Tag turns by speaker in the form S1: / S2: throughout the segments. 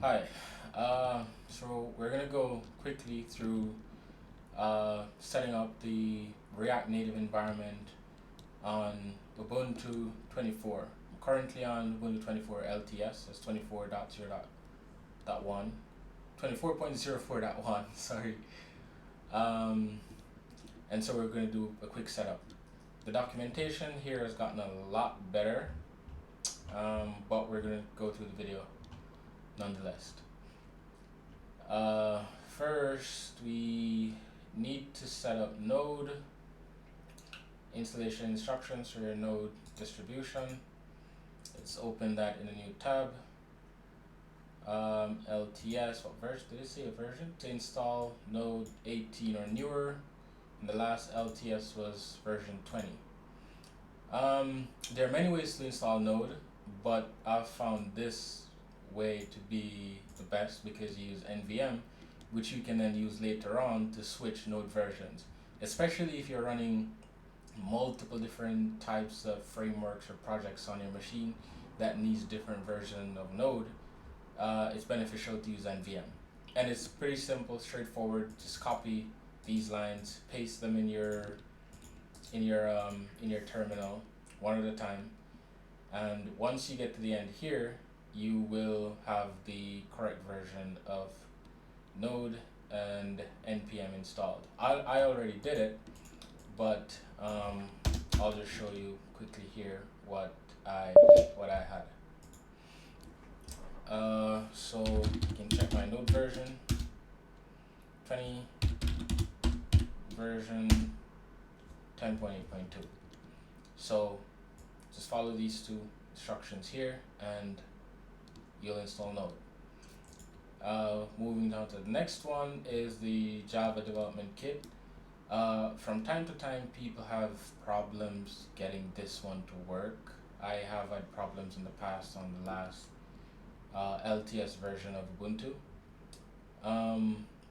S1: Hi, so we're gonna go quickly through setting up the React Native environment on Ubuntu 24. I'm currently on Ubuntu 24 LTS, that's 24.0.1, 24.04.1, sorry. And so we're going to do a quick setup. The documentation here has gotten a lot better, but we're going to go through the video nonetheless. First, we need to set up Node installation instructions for your Node distribution. Let's open that in a new tab. LTS, what version did it say? A version to install Node 18 or newer, and the last LTS was version 20. There are many ways to install Node, but I've found this way to be the best because you use NVM, which you can then use later on to switch Node versions, especially if you're running multiple different types of frameworks or projects on your machine that needs different version of Node. It's beneficial to use NVM, and it's pretty simple, straightforward. Just copy these lines, paste them in your terminal one at a time, and once you get to the end here, you will have the correct version of Node and npm installed. I already did it, but I'll just show you quickly here what I had. So you can check my Node version 20, version 10.8.2. So just follow these two instructions here and you'll install Node. Moving down to the next one is the Java development kit. From time to time, people have problems getting this one to work. I have had problems in the past on the last LTS version of Ubuntu,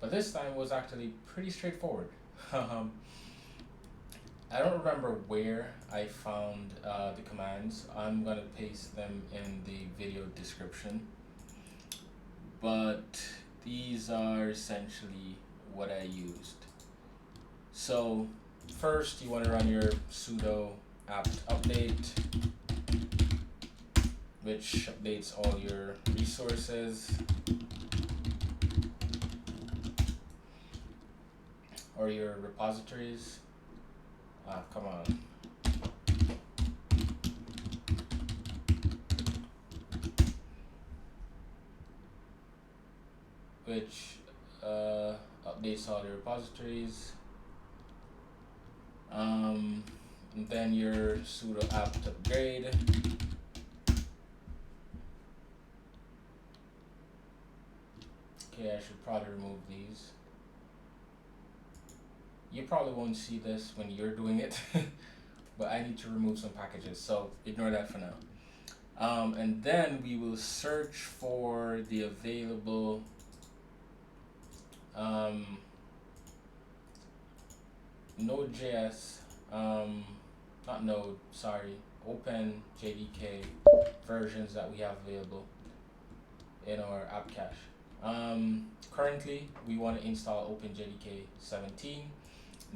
S1: but this time was actually pretty straightforward. I don't remember where I found the commands. I'm gonna paste them in the video description, but these are essentially what I used. So first you want to run your sudo apt-update, which updates all your resources or your repositories. Come on. Which updates all your repositories. And then your sudo apt upgrade. Okay, I should probably remove these. You probably won't see this when you're doing it, but I need to remove some packages, so ignore that for now. And then we will search for the available Node.js, not Node, sorry, OPENJDk versions that we have available in our apt-cache. Currently, we want to install OPENJDk 17.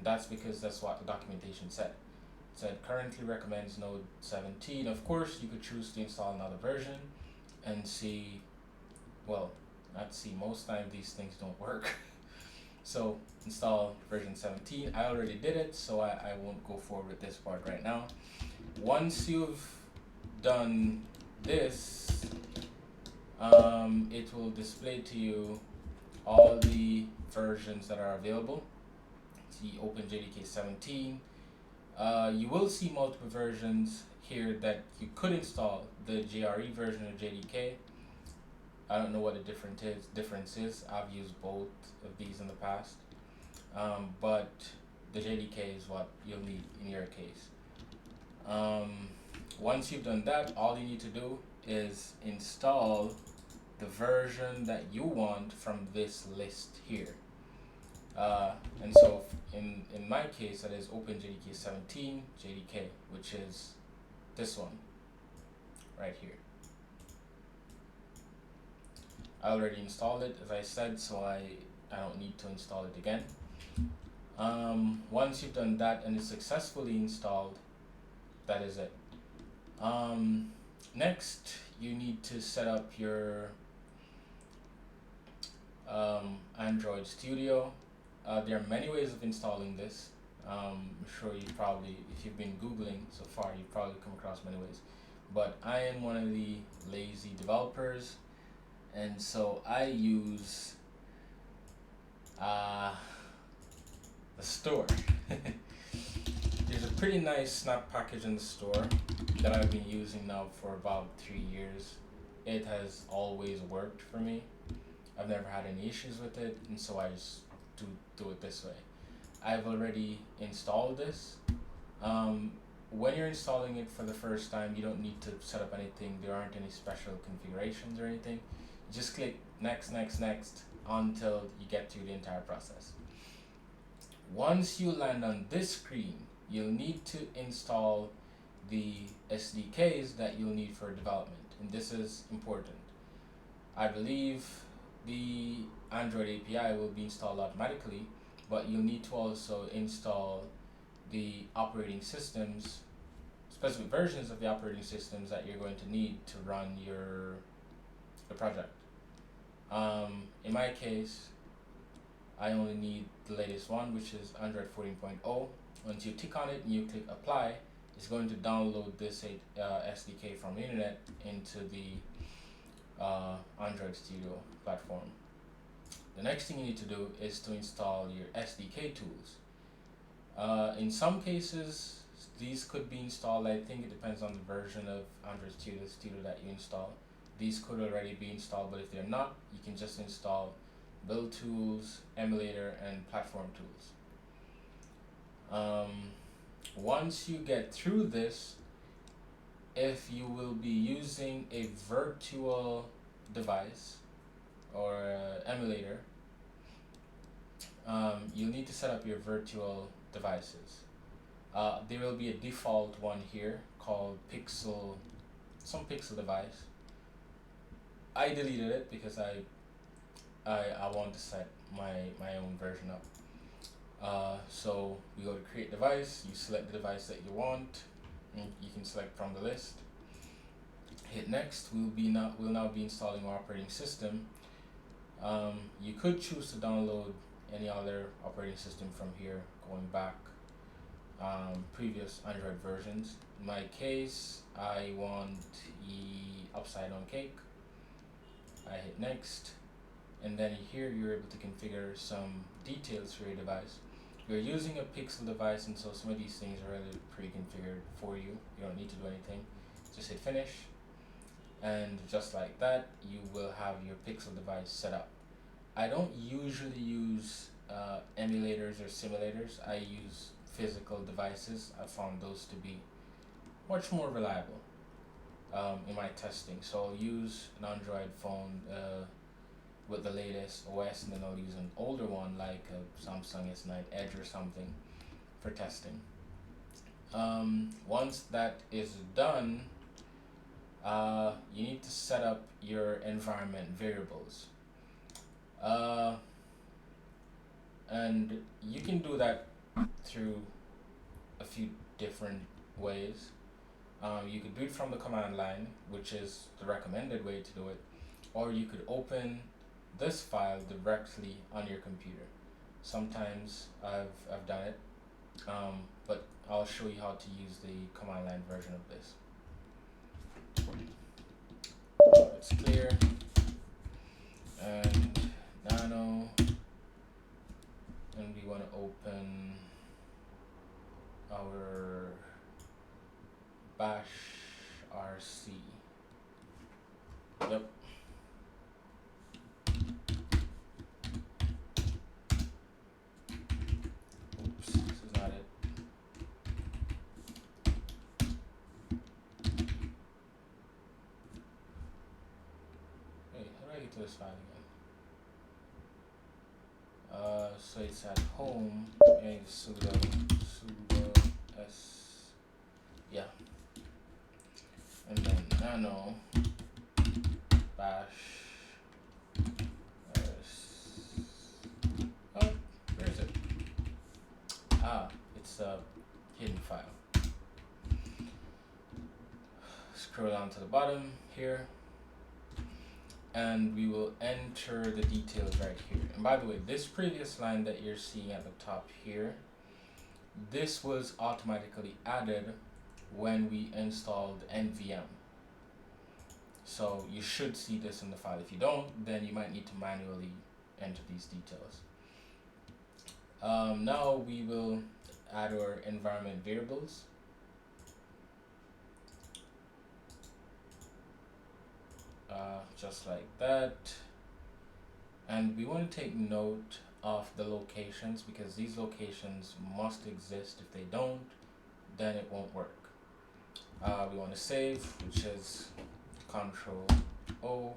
S1: That's because that's what the documentation said. It said currently recommends Node 17. Of course, you could choose to install another version and see, well, not see, most times these things don't work. So install version 17. I already did it, so I won't go forward with this part right now. Once you've done this, it will display to you all the versions that are available. See OPENJDk 17. You will see multiple versions here that you could install. The JRE version of JDK. I don't know what the difference is. I've used both of these in the past, but the JDK is what you'll need in your case. Once you've done that, all you need to do is install the version that you want from this list here. And so in my case, that is OPENJDk 17 JDK, which is this one right here. I already installed it, as I said, so I don't need to install it again. Once you've done that and it's successfully installed, that is it. Next, you need to set up your Android Studio. There are many ways of installing this. I'm sure you probably, if you've been Googling so far, you've probably come across many ways. But I am one of the lazy developers, and so I use the store. There's a pretty nice snap package in the store that I've been using now for about 3 years. It has always worked for me. I've never had any issues with it, and so I just do it this way. I've already installed this. When you're installing it for the first time, you don't need to set up anything. There aren't any special configurations or anything. You just click next, next, next until you get through the entire process. Once you land on this screen, you'll need to install the SDKs that you'll need for development, and this is important. I believe the Android API will be installed automatically, but you'll need to also install the operating systems, specific versions of the operating systems that you're going to need to run the project. In my case, I only need the latest one, which is Android 14.0. Once you tick on it and you click apply, it's going to download this SDK from the internet into the Android Studio platform. The next thing you need to do is to install your SDK tools. In some cases, these could be installed. I think it depends on the version of Android Studio that you install. These could already be installed, but if they're not, you can just install build tools, emulator, and platform tools. Once you get through this, if you will be using a virtual device or emulator, you'll need to set up your virtual devices. There will be a default one here called some pixel device. I deleted it because I want to set my own version up. So we go to create device, you select the device that you want, and you can select from the list. Hit next. We'll now be installing our operating system. You could choose to download any other operating system from here, going back previous Android versions. In my case, I want the upside down cake. I hit next, and then here you're able to configure some details for your device. You're using a pixel device, and so some of these things are already pre-configured for you. You don't need to do anything. Just hit finish, and just like that, you will have your pixel device set up. I don't usually use emulators or simulators. I use physical devices. I found those to be much more reliable in my testing. So I'll use an Android phone with the latest OS, and then I'll use an older one like a Samsung S9 Edge or something for testing. Once that is done, you need to set up your environment variables. And you can do that through a few different ways. You could do it from the command line, which is the recommended way to do it, or you could open this file directly on your computer. Sometimes I've done it, but I'll show you how to use the command line version of this. It's clear, and nano, and we want to open our bash rc. Yep. Oops, this is not it. Hey, how do I get to this file again? So it's at home, and sudo s, yeah, and then nano bash scroll down to the bottom here, and we will enter the details right here. And by the way, this previous line that you're seeing at the top here, this was automatically added when we installed NVM. So you should see this in the file. If you don't, then you might need to manually enter these details. Now we will add our environment variables. Just like that. And we want to take note of the locations, because these locations must exist. If they don't, then it won't work. We want to save, which is Control O,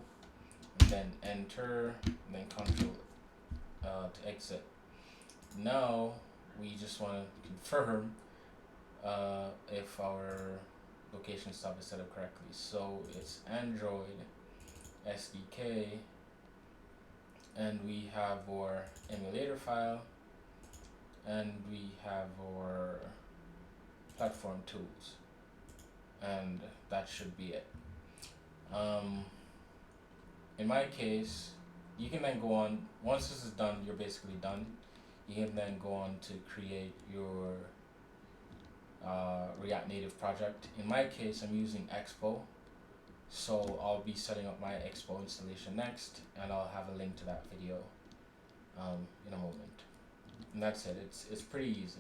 S1: and then enter, and then Control to exit. Now we just want to confirm if our location stuff is set up correctly. So it's Android SDK, and we have our emulator file, and we have our platform tools, and that should be it. In my case, you can then go on, once this is done, you're basically done. You can then go on to create your React Native project. In my case, I'm using Expo, so I'll be setting up my Expo installation next, and I'll have a link to that video in a moment. And that's it. It's pretty easy.